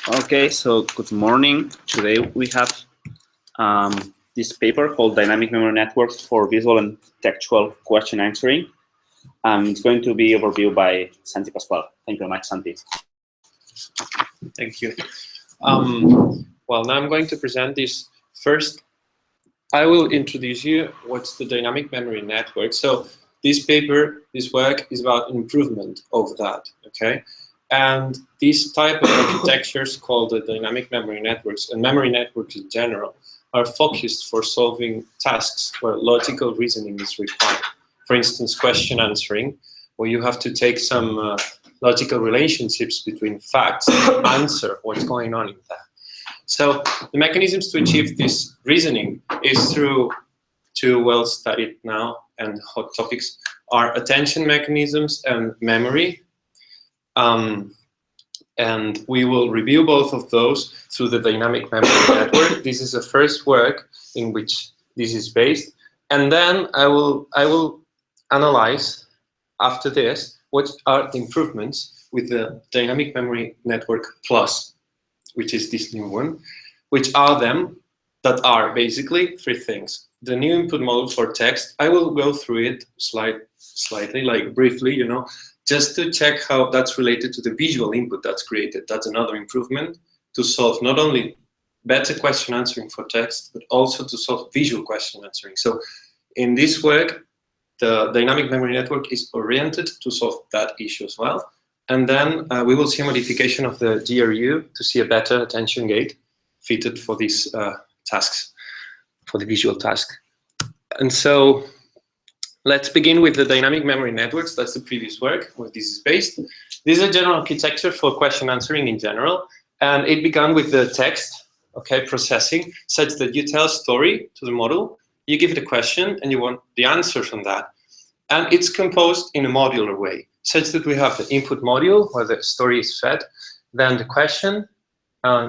Okay, so good morning. Today we have this paper called Dynamic Memory Networks for Visual and Textual Question Answering. It's going to be overviewed by Santi Pascual. Thank you very much, Santi. Thank you. Well, now I'm going to present this. First, I will introduce you what's the dynamic memory network. So this paper, this work is about improvement of that, okay? And this type of architectures called the dynamic memory networks and memory networks in general are focused for solving tasks where logical reasoning is required. For instance, question answering, where you have to take some logical relationships between facts and answer what's going on in that. So the mechanisms to achieve this reasoning is through two well-studied now and hot topics are attention mechanisms and memory. And we will review both of those through the dynamic memory network. This is the first work in which this is based. And then I will analyze after this what are the improvements with the dynamic memory network plus, which is this new one, which are them that are basically three things. The new input model for text, I will go through it slightly, like briefly, you know, just to check how that's related to the visual input that's created. That's another improvement to solve not only better question answering for text, but also to solve visual question answering. So in this work, the dynamic memory network is oriented to solve that issue as well. And then we will see a modification of the GRU to see a better attention gate fitted for these tasks, for the visual task. And so let's begin with the dynamic memory networks. That's the previous work where this is based. This is a general architecture for question answering in general. And it began with the text, okay, processing, such that you tell a story to the model, you give it a question, and you want the answer from that. And it's composed in a modular way, such that we have the input module where the story is fed, then the question,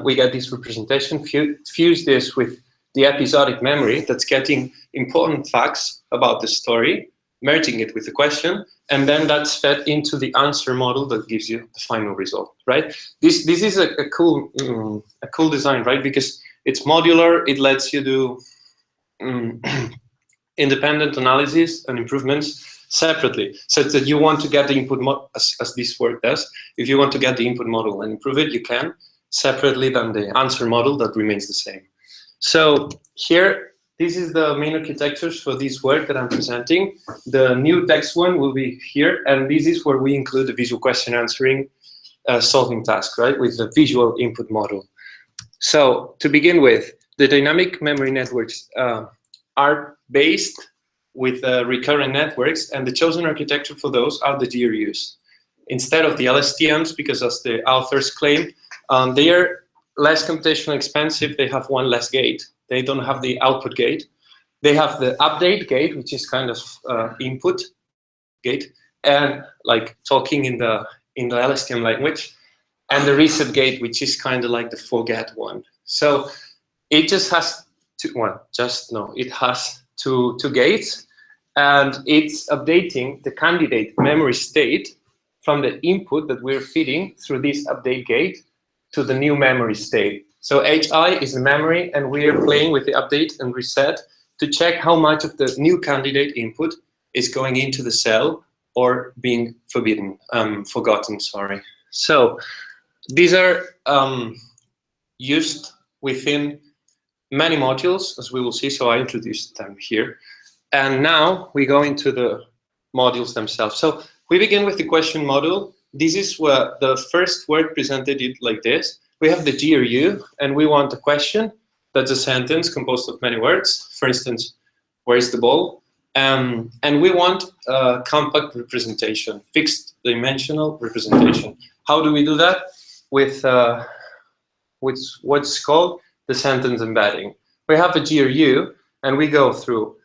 we get this representation, fuse this with the episodic memory that's getting important facts about the story, merging it with the question, and then that's fed into the answer model that gives you the final result, right? This is a cool design, right? Because it's modular, it lets you do independent analysis and improvements separately, such that you want to get the input model, as this work does, if you want to get the input model and improve it, you can, separately than the answer model that remains the same. So here, this is the main architectures for this work that I'm presenting. The new text one will be here, and this is where we include the visual question answering solving task, right, with the visual input model. So to begin with, the dynamic memory networks are based with recurrent networks, and the chosen architecture for those are the GRUs. Instead of the LSTMs, because as the authors claim, they are less computationally expensive, they have one less gate. They don't have the output gate. They have the update gate, which is kind of input gate, and like talking in the LSTM language, and the reset gate, which is kind of like the forget one. So it just has it has two gates, and it's updating the candidate memory state from the input that we're feeding through this update gate to the new memory state. So HI is the memory, and we are playing with the update and reset to check how much of the new candidate input is going into the cell or being forgotten, sorry. So these are used within many modules, as we will see, so I introduced them here. And now we go into the modules themselves. So we begin with the question module. This is where the first work presented it like this. We have the GRU, and we want a question that's a sentence composed of many words. For instance, where is the ball? And we want a compact representation, fixed dimensional representation. How do we do that? With what's called the sentence embedding. We have a GRU, and we go through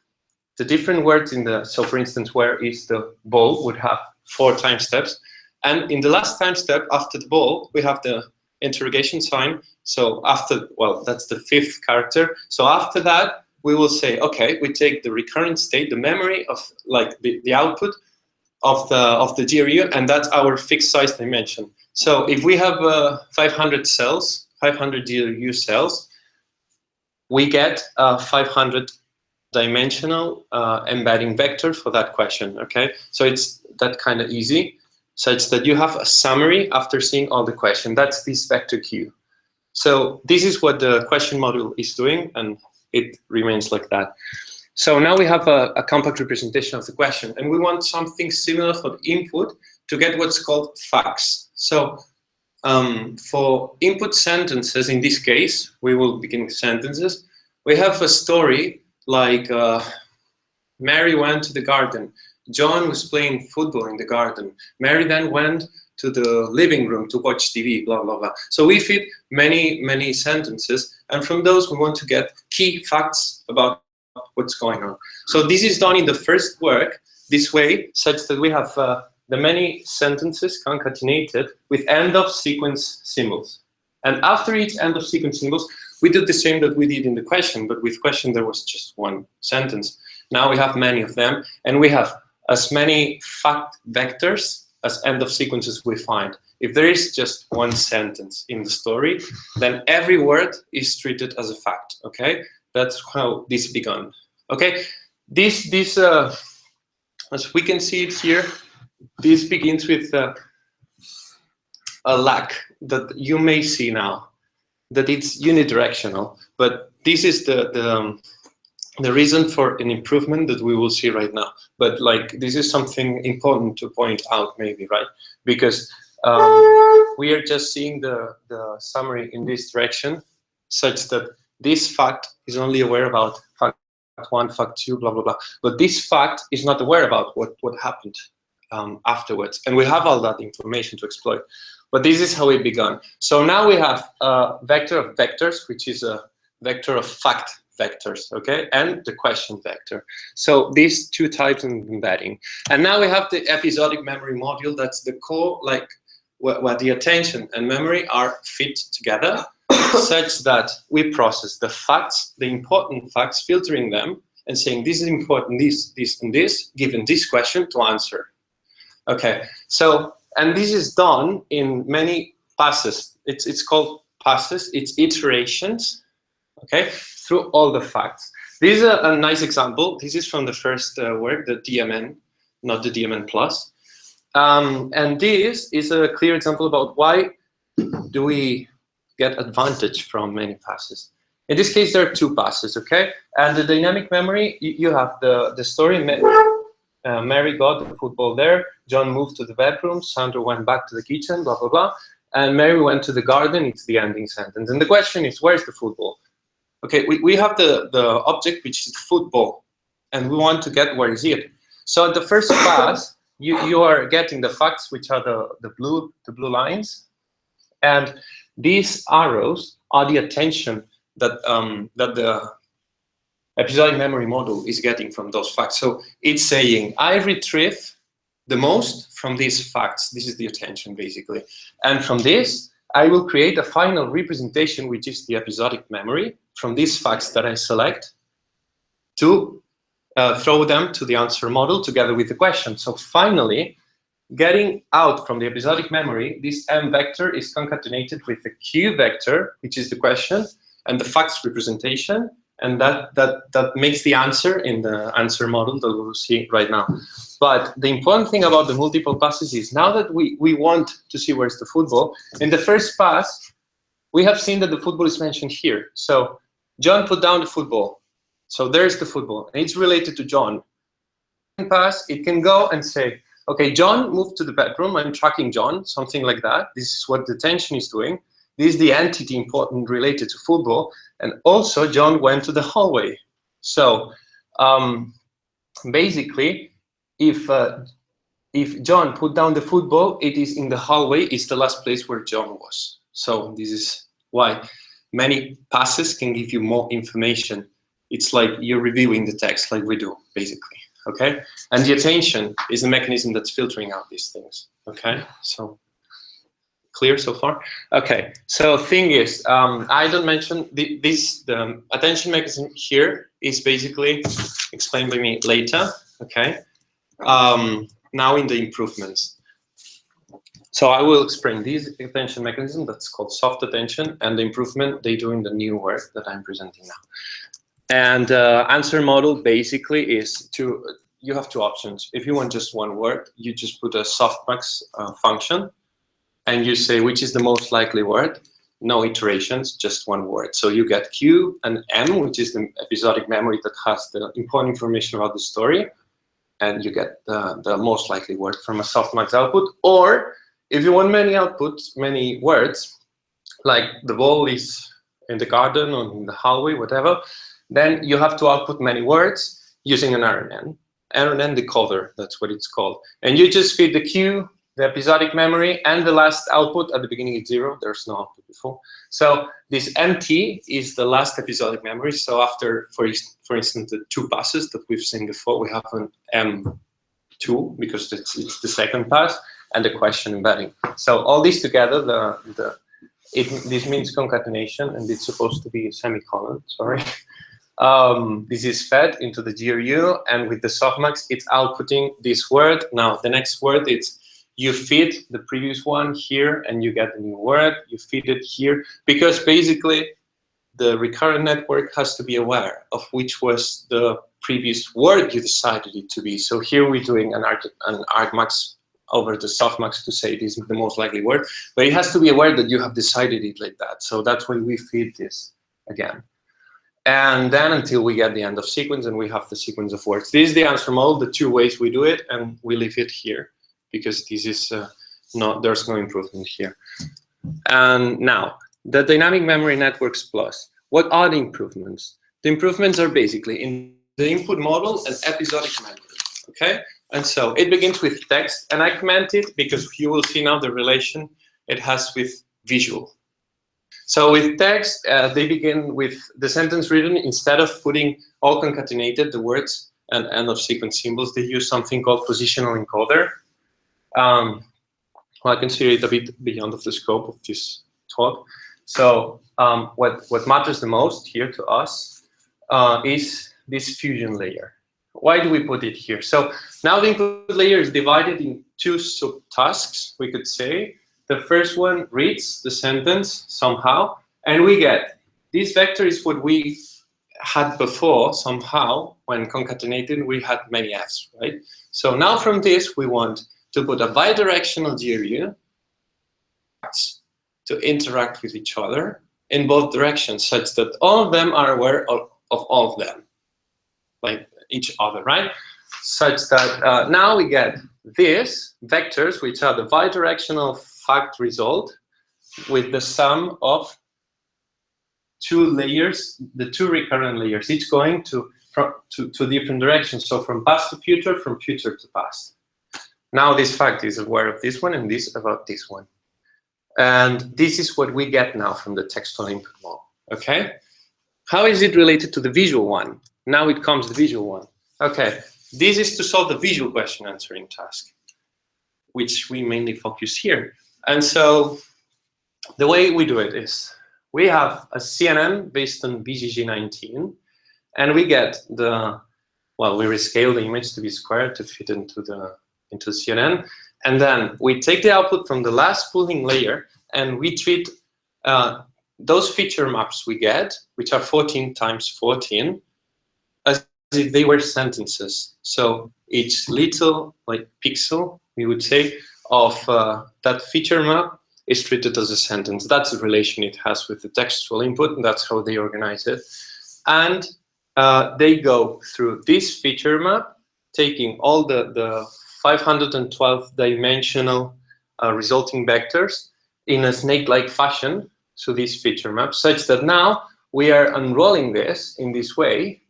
the different words in the, so for instance, where is the ball would have 4 time steps. And in the last time step after the ball, we have the interrogation sign. So after, well, that's the 5th character. So after that, we will say, okay, we take the recurrent state, the memory of like the output of the GRU, and that's our fixed size dimension. So if we have 500 cells, 500 GRU cells, we get a 500 dimensional embedding vector for that question, okay? So it's that kind of easy, such that you have a summary after seeing all the question. That's this vector Q. So this is what the question module is doing, and it remains like that. So now we have a compact representation of the question, and we want something similar for the input to get what's called facts. So for input sentences, in this case, we will begin with sentences. We have a story like Mary went to the garden. John was playing football in the garden. Mary then went to the living room to watch TV, blah, blah, blah. So we fit many, many sentences, and from those we want to get key facts about what's going on. So this is done in the first work this way, such that we have the many sentences concatenated with end of sequence symbols. And after each end of sequence symbols, we do the same that we did in the question, but with question there was just one sentence. Now we have many of them, and we have as many fact vectors as end of sequences we find. If there is just one sentence in the story, then every word is treated as a fact, okay? That's how this began, okay? This as we can see it here, this begins with a lack that you may see now, that it's unidirectional, but this is the reason for an improvement that we will see right now. But like, this is something important to point out maybe, right? Because we are just seeing the summary in this direction, such that this fact is only aware about fact 1, fact 2, blah, blah, blah. But this fact is not aware about what happened afterwards. And we have all that information to exploit. But this is how it began. So now we have a vector of vectors, which is a vector of fact vectors, okay? And the question vector. So these two types of embedding. And now we have the episodic memory module. That's the core, like where the attention and memory are fit together, such that we process the facts, the important facts, filtering them and saying this is important, this, and this, given this question to answer. Okay, so, and this is done in many passes. It's called passes, it's iterations, okay, through all the facts. This is a nice example. This is from the first work, the DMN, not the DMN plus. And this is a clear example about why do we get advantage from many passes. In this case, there are two passes, okay? And the dynamic memory, you have the story, Mary got the football there, John moved to the bedroom, Sandra went back to the kitchen, blah, blah, blah, and Mary went to the garden, it's the ending sentence. And the question is, where's the football? Okay, we have the object, which is the football, and we want to get where is it. So at the first pass, you are getting the facts, which are the blue lines, and these arrows are the attention that the episodic memory model is getting from those facts. So it's saying, I retrieve the most from these facts. This is the attention, basically. And from this, I will create a final representation, which is the episodic memory, from these facts that I select to throw them to the answer model together with the question. So finally, getting out from the episodic memory, this M vector is concatenated with the Q vector, which is the question, and the facts representation, and that makes the answer in the answer model that we'll see right now. But the important thing about the multiple passes is now that we want to see where's the football, in the first pass, we have seen that the football is mentioned here. So John put down the football. So there's the football, and it's related to John. In pass, it can go and say, okay, John moved to the bedroom, I'm tracking John, something like that. This is what the attention is doing. This is the entity important related to football. And also John went to the hallway. So basically, if John put down the football, it is in the hallway, it's the last place where John was. So this is why many passes can give you more information. It's like you're reviewing the text like we do, basically, okay? And the attention is the mechanism that's filtering out these things, okay? So clear so far? Okay, so thing is, I don't mention the attention mechanism here is basically explained by me later, okay? Now in the improvements. So I will explain this attention mechanism that's called soft attention and the improvement they do in the new work that I'm presenting now. And answer model basically is you have two options. If you want just one word, you just put a softmax function and you say which is the most likely word. No iterations, just one word. So you get Q and M, which is the episodic memory that has the important information about the story. And you get the most likely word from a softmax output. Or if you want many outputs, many words, like the ball is in the garden or in the hallway, whatever, then you have to output many words using an RNN decoder, that's what it's called. And you just feed the Q, the episodic memory, and the last output. At the beginning it's 0, there's no output before. So this MT is the last episodic memory. So after, for instance, the 2 passes that we've seen before, we have an M2 because it's the second pass, and the question embedding. So all this together, this means concatenation, and it's supposed to be a semicolon, sorry. This is fed into the GRU, and with the softmax, it's outputting this word. Now, the next word is you feed the previous one here, and you get a new word. You feed it here, because basically, the recurrent network has to be aware of which was the previous word you decided it to be. So here we're doing an argmax over the softmax to say this is the most likely word, but it has to be aware that you have decided it like that. So that's why we feed this again. And then until we get the end of sequence and we have the sequence of words. This is the answer model, the 2 ways we do it, and we leave it here because this is there's no improvement here. And now, the dynamic memory networks plus. What are the improvements? The improvements are basically in the input model and episodic memory, okay? And so it begins with text, and I comment it because you will see now the relation it has with visual. So with text, they begin with the sentence written. Instead of putting all concatenated, the words and end of sequence symbols, they use something called positional encoder. Well, I consider it a bit beyond of the scope of this talk. So what matters the most here to us is this fusion layer. Why do we put it here? So now the input layer is divided in 2 subtasks, we could say. The first one reads the sentence somehow, and we get this vector is what we had before somehow. When concatenated, we had many Fs, right? So now from this, we want to put a bidirectional GRU to interact with each other in both directions, such that all of them are aware of all of them, like each other, right? Such that now we get these vectors, which are the bidirectional fact result with the sum of 2 layers, the 2 recurrent layers, each going to different directions. So from past to future, from future to past. Now this fact is aware of this one and this about this one. And this is what we get now from the textual input model, okay? How is it related to the visual one? Now it comes the visual one. Okay, this is to solve the visual question answering task, which we mainly focus here. And so the way we do it is we have a CNN based on BGG19, and we get we rescale the image to be squared to fit into CNN, and then we take the output from the last pooling layer and we treat those feature maps we get, which are 14 times 14, as if they were sentences. So each little pixel, we would say, of that feature map is treated as a sentence. That's the relation it has with the textual input, and that's how they organize it. And they go through this feature map, taking all the 512 dimensional resulting vectors in a snake-like fashion, so this feature map, such that now we are unrolling this in this way,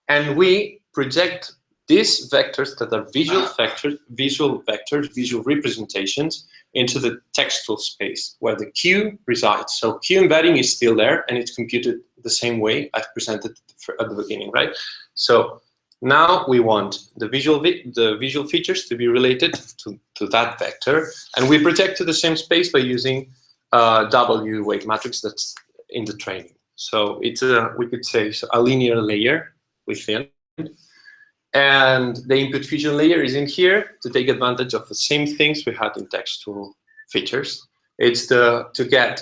and we project these vectors that are visual representations into the textual space where the Q resides. So Q embedding is still there, and it's computed the same way I've presented at the beginning, right? So now we want the visual features to be related to that vector, and we project to the same space by using W weight matrix that's in the training. So it's we could say a linear layer within. And the input fusion layer is in here to take advantage of the same things we had in textual features. It's to get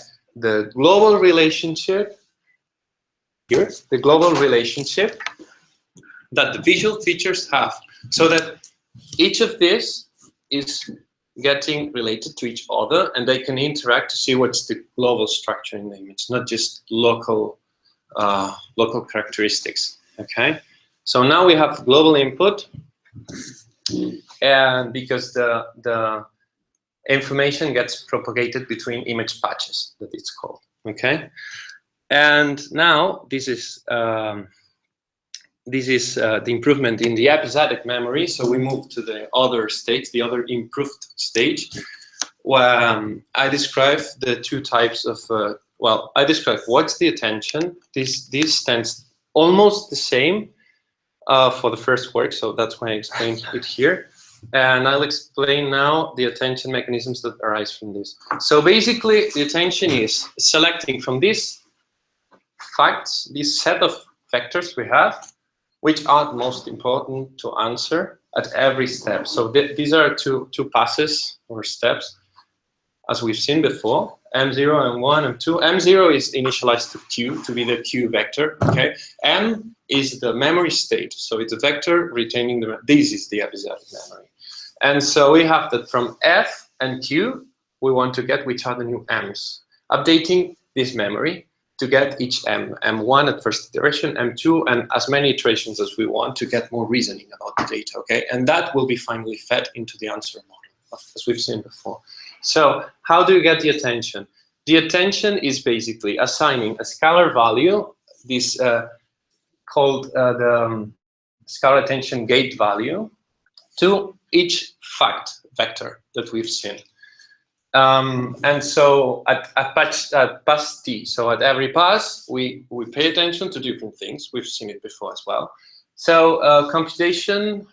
the global relationship here, the global relationship that the visual features have, so that each of these is getting related to each other, and they can interact to see what's the global structure in the image, not just local local characteristics. Okay, so now we have global input, and because the information gets propagated between image patches, that it's called. Okay, and now this is the improvement in the episodic memory. So we move to the other stage, the other improved stage, where I describe the two types of, well, I describe what's the attention. This stands almost the same for the first work, so that's why I explained it here. And I'll explain now the attention mechanisms that arise from this. So basically, the attention is selecting from these facts, this set of vectors we have, which are most important to answer at every step. So these are two passes or steps, as we've seen before, M0, M1, M2. M0 is initialized to Q, to be the Q vector, okay? M is the memory state, so it's a vector retaining the, this is the episodic memory. And so we have that from F and Q, we want to get which are the new M's, updating this memory to get each M, M1 at first iteration, M2, and as many iterations as we want to get more reasoning about the data, okay? And that will be finally fed into the answer model, as we've seen before. So how do you get the attention? The attention is basically assigning a scalar value, this called the scalar attention gate value, to each fact vector that we've seen. And so at pass t, so at every pass, we pay attention to different things. We've seen it before as well. So computation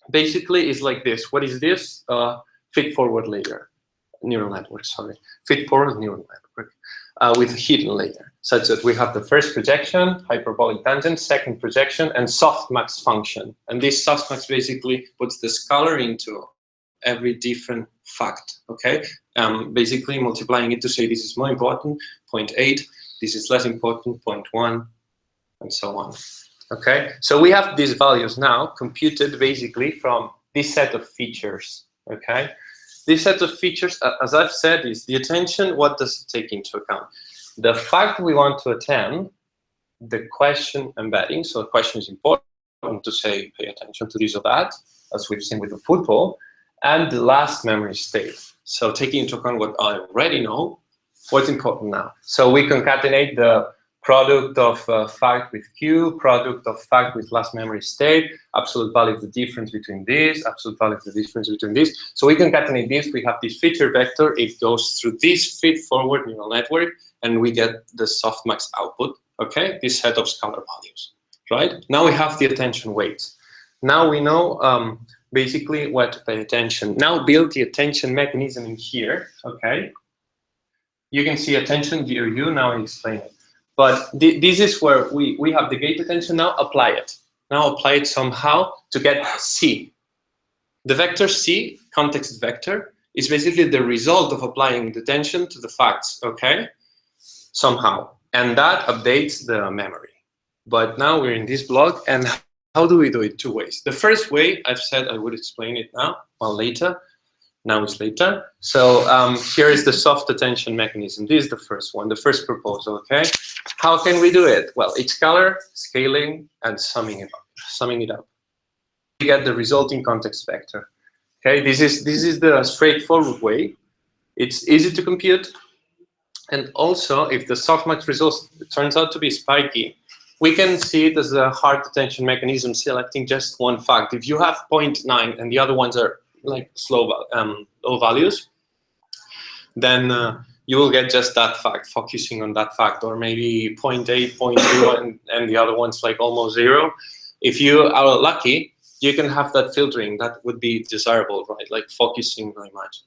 basically is like this. What is this? Feed-forward layer, neural network, sorry. Feed-forward neural network with a hidden layer, such that we have the first projection, hyperbolic tangent, second projection, and softmax function. And this softmax basically puts the scalar into every different fact, okay? Basically multiplying it to say this is more important, 0.8, this is less important, 0.1, and so on, okay? So we have these values now computed basically from this set of features, okay? This set of features, as I've said, is the attention. What does it take into account? The fact we want to attend, the question embedding, so the question is important to say, pay attention to this or that, as we've seen with the football, and the last memory state. So taking into account what I already know, what's important now. So we concatenate the product of fact with Q, product of fact with last memory state, absolute value of the difference between this, absolute value of the difference between this. So we concatenate this, we have this feature vector, it goes through this feed-forward neural network, and we get the softmax output, okay? This set of scalar values, right? Now we have the attention weights. Now we know basically where to pay attention. Now build the attention mechanism in here, okay? You can see attention GRU, now I explain it. But this is where we have the gate attention, now apply it. Now apply it somehow to get C. The vector C, context vector, is basically the result of applying the attention to the facts, okay? Somehow. And that updates the memory. But now we're in this block, and how do we do it? Two ways. The first way, I've said I would explain it now, well, later. Now it's later. So here is the soft attention mechanism. This is the first one, the first proposal, okay? How can we do it? Well, it's scalar, scaling, and summing it up. We get the resulting context vector. Okay, this is the straightforward way. It's easy to compute. And also, if the softmax result turns out to be spiky, we can see it as a hard attention mechanism selecting just one fact. If you have 0.9 and the other ones are like low values, then you will get just that fact, focusing on that fact, or maybe 0.8, 0.2, and the other one's like almost 0. If you are lucky, you can have that filtering. That would be desirable, right? Like focusing very much.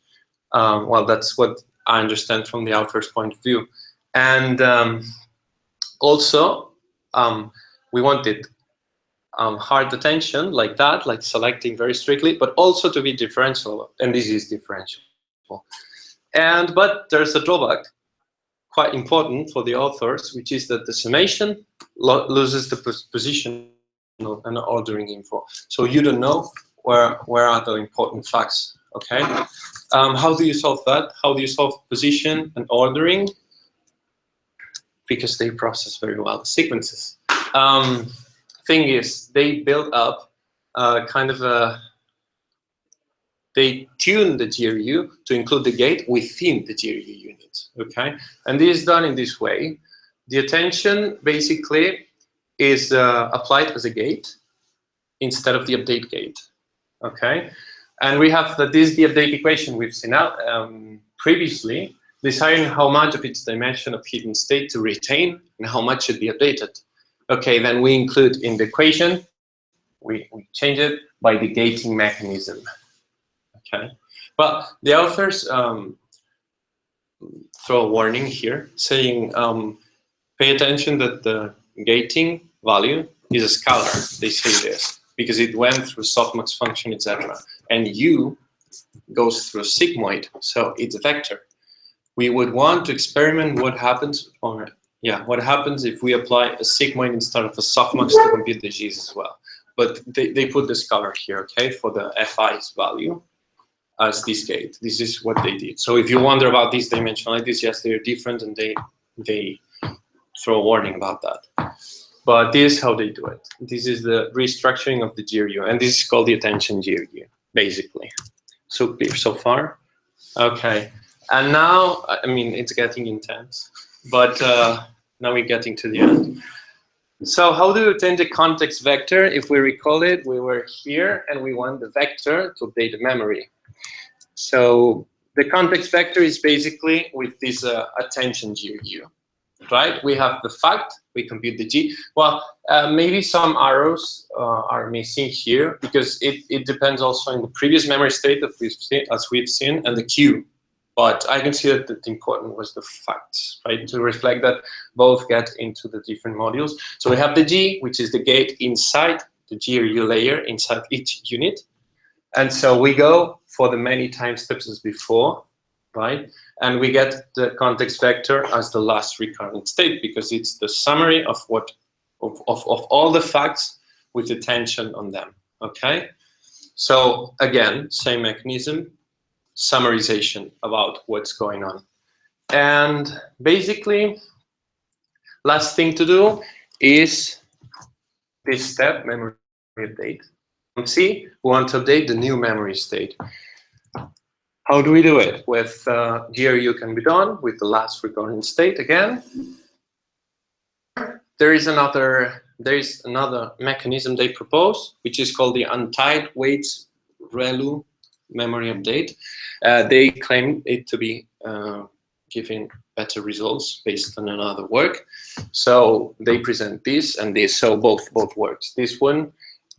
Well, that's what I understand from the author's point of view. And also, we wanted hard attention like that, like selecting very strictly, but also to be differential, and this is differential. But there's a drawback, quite important for the authors, which is that the summation loses the position and ordering info. So you don't know where are the important facts. Okay. How do you solve that? How do you solve position and ordering? Because they process very well the sequences. Thing is, they build up kind of a. They tune the GRU to include the gate within the GRU unit. Okay, and this is done in this way. The attention basically is applied as a gate instead of the update gate. Okay, and we have that this is the update equation we've seen out previously, deciding how much of its dimension of hidden state to retain and how much should be updated. Okay, then we include in the equation, we change it by the gating mechanism. Okay, but the authors throw a warning here saying pay attention that the gating value is a scalar. They say this because it went through softmax function, etc. And U goes through a sigmoid, so it's a vector. We would want to experiment what happens, what happens if we apply a sigmoid instead of a softmax to compute the G's as well. But they put the scalar here, okay, for the Fi's value as this gate. This is what they did. So if you wonder about these dimensionalities, yes, they're different, and they throw a warning about that. But this is how they do it. This is the restructuring of the GRU, and this is called the attention GRU, basically. So clear so far? Okay. And now, I mean, it's getting intense, but now we're getting to the end. So how do we obtain the context vector? If we recall it, we were here, and we want the vector to update the memory. So the context vector is basically with this attention GRU, right? We have the fact, we compute the G. Well, maybe some arrows are missing here because it depends also on the previous memory state that we've seen, and the Q. But I can see that the important was the facts, right? To reflect that both get into the different modules. So we have the G, which is the gate inside the GRU layer, inside each unit. And so we go for the many time steps as before, right? And we get the context vector as the last recurrent state because it's the summary of all the facts with attention on them, okay? So again, same mechanism, summarization about what's going on. And basically, last thing to do is this step, memory update. See, we want to update the new memory state. How do we do it? With GRU can be done with the last recurrent state again. There is another mechanism they propose, which is called the untied weights ReLU memory update. They claim it to be giving better results based on another work. So they present this and this. So both works. This one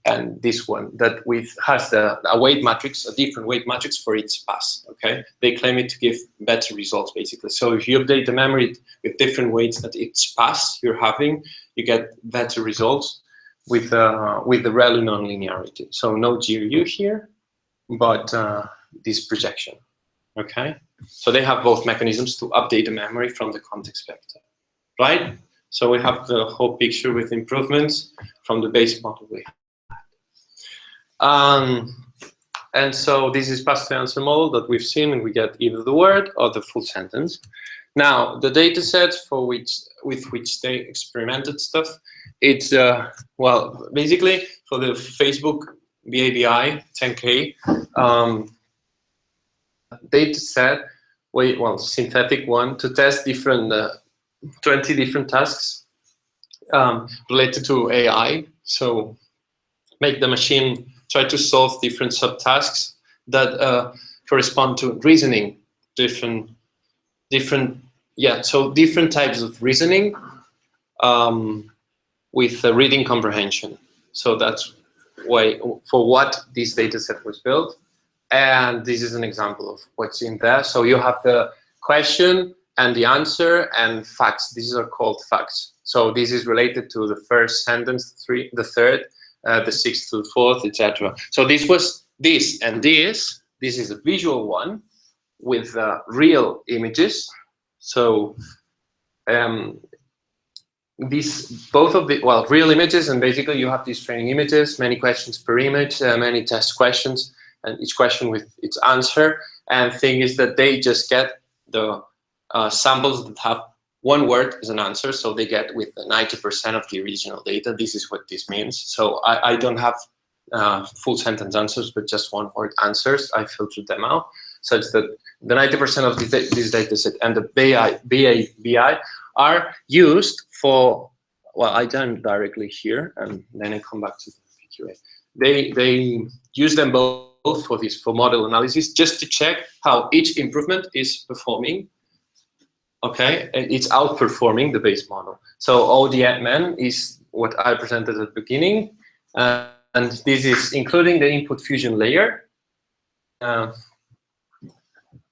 and this one that has a weight matrix, a different weight matrix for each pass. Okay, they claim it to give better results basically. So if you update the memory with different weights at each pass you're having, you get better results with the ReLU nonlinearity. So no GRU here, but this projection. Okay, so they have both mechanisms to update the memory from the context vector, right? So we have the whole picture with improvements from the base model we had. And so this is past the answer model that we've seen, and we get either the word or the full sentence. Now, the data set with which they experimented stuff, it's, well, basically for the Facebook BABI 10K data set, well, synthetic one, to test different, 20 different tasks related to AI. So make the machine try to solve different subtasks that correspond to reasoning, different types of reasoning with reading comprehension. So that's why for what this data set was built. And this is an example of what's in there. So you have the question and the answer and facts. These are called facts. So this is related to the first sentence, the third, the sixth to the fourth, etc. So this was this and this. This is a visual one. with real images. So both of the, well, real images, and basically you have these training images, many questions per image, many test questions, and each question with its answer. And the thing is that they just get the samples that have one word as an answer, so they get with 90% of the original data. This is what this means. So I don't have full sentence answers, but just one word answers. I filtered them out such that the 90% of this data set and the BI are used for, well, I done directly here, and then I come back to the VQA. They use them both for model analysis, just to check how each improvement is performing. Okay, it's outperforming the base model. So ODMN is what I presented at the beginning, and this is including the input fusion layer.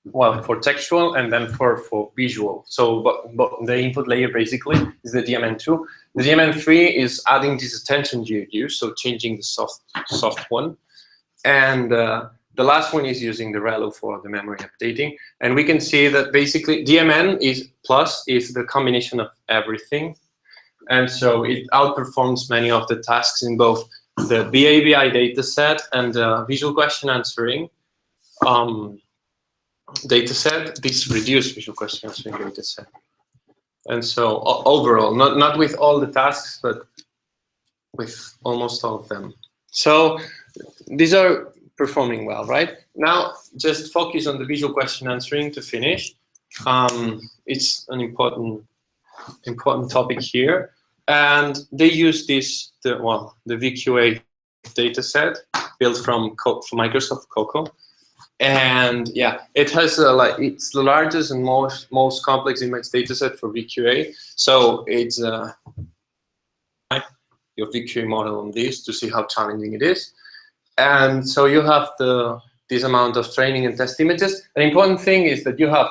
Well, for textual and then for visual. So but the input layer basically is the DMN2. The DMN3 is adding this attention GPU, so changing the soft one. And the last one is using the ReLU for the memory updating. And we can see that basically DMN is the combination of everything. And so it outperforms many of the tasks in both the BABI dataset and the visual question answering dataset, this reduced visual question answering dataset. And so overall, not with all the tasks, but with almost all of them. So these are performing well, right? Now, just focus on the visual question answering to finish. It's an important topic here. And they use this, the VQA dataset built from Microsoft Cocoa. And yeah, it has it's the largest and most complex image dataset for VQA. So it's your VQA model on this to see how challenging it is. And so you have this amount of training and test images. An important thing is that you have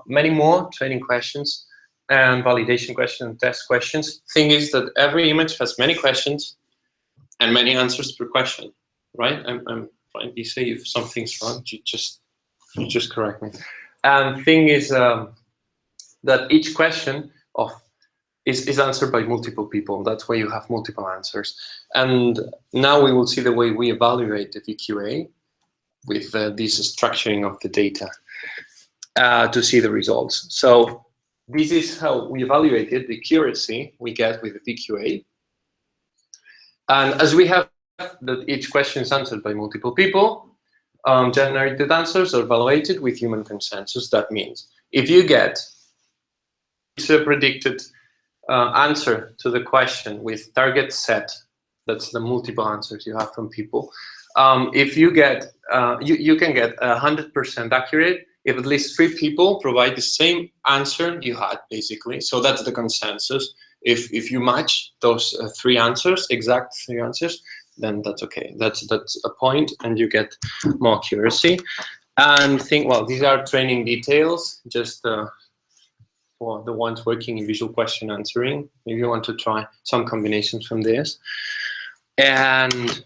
many more training questions and validation questions and test questions. Thing is that every image has many questions and many answers per question, right? I'm trying to say if something's wrong, you just correct me. And thing is that each question is answered by multiple people. That's why you have multiple answers. And now we will see the way we evaluate the VQA with this structuring of the data to see the results. So this is how we evaluated the accuracy we get with the VQA. And as we have that each question is answered by multiple people, generated answers are evaluated with human consensus. That means if you get a predicted answer to the question with target set, that's the multiple answers you have from people. If you get, you can get 100% accurate if at least 3 people provide the same answer you had, basically. So that's the consensus. If you match those 3 answers, exact 3 answers, then that's okay. That's a point, and you get more accuracy. And well, these are training details, just for the ones working in visual question answering. If you want to try some combinations from this. And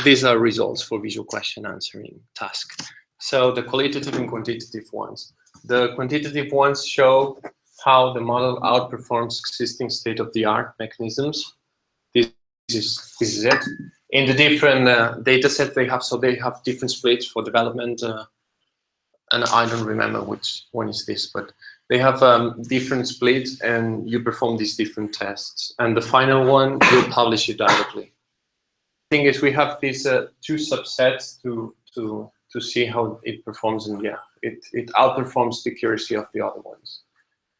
these are results for visual question answering task. So the qualitative and quantitative ones. The quantitative ones show how the model outperforms existing state-of-the-art mechanisms. This is it. In the different data set they have, so they have different splits for development, and I don't remember which one is this, but they have different splits, and you perform these different tests. And the final one, you publish it directly. The thing is, we have these 2 subsets to see how it performs, and yeah, it outperforms the accuracy of the other ones.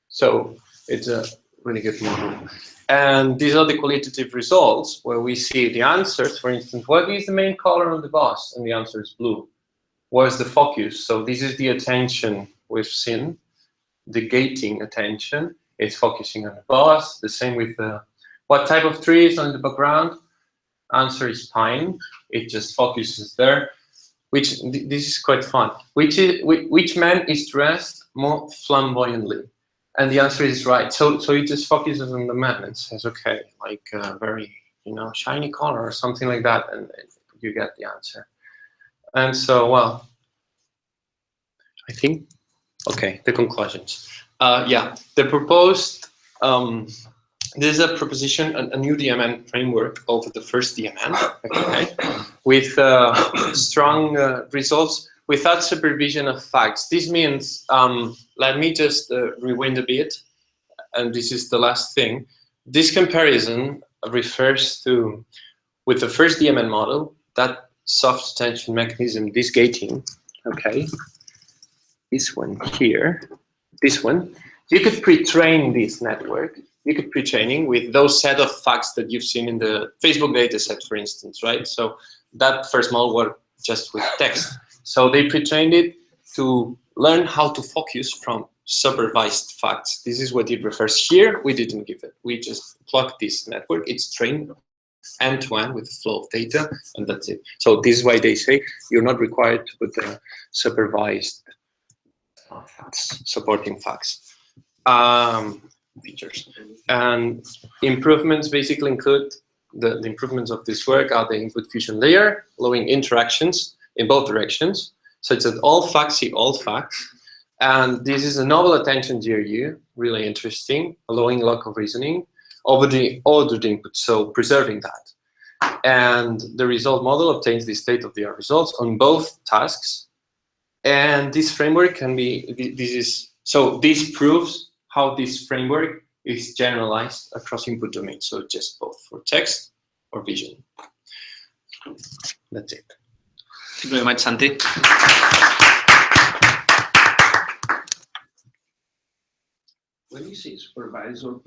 So it's a really good model. And these are the qualitative results where we see the answers. For instance, what is the main color on the bus? And the answer is blue. Where's the focus? So this is the attention we've seen. The gating attention is focusing on the bus. The same with what type of tree is on the background? Answer is pine. It just focuses there. This is quite fun. Which man is dressed more flamboyantly? And the answer is right. So it just focuses on the man and says, okay, like very shiny color or something like that, and you get the answer. And so, well, I think. Okay, the conclusions. Yeah, the proposed, this is a proposition, a new DMN framework over the first DMN, okay, with strong results without supervision of facts. This means, let me just rewind a bit, and this is the last thing. This comparison refers to, with the first DMN model, that soft attention mechanism, this gating, okay, this one here, this one, you could pre-train this network. You could pre-training with those set of facts that you've seen in the Facebook data set, for instance, right? So that first model worked just with text. So they pre-trained it to learn how to focus from supervised facts. This is what it refers here. We didn't give it. We just plugged this network. It's trained end-to-end with flow of data, and that's it. So this is why they say you're not required to put the supervised facts, supporting facts. Features. And improvements basically include the improvements of this work are the input fusion layer, allowing interactions in both directions, such that all facts see all facts. And this is a novel attention GRU, really interesting, allowing local reasoning over the ordered input, so preserving that. And the result model obtains the state-of-the-art results on both tasks. And this framework can be, so this proves how this framework is generalized across input domains. So just both for text or vision. That's it. Thank you very much, Santi. When you say supervised or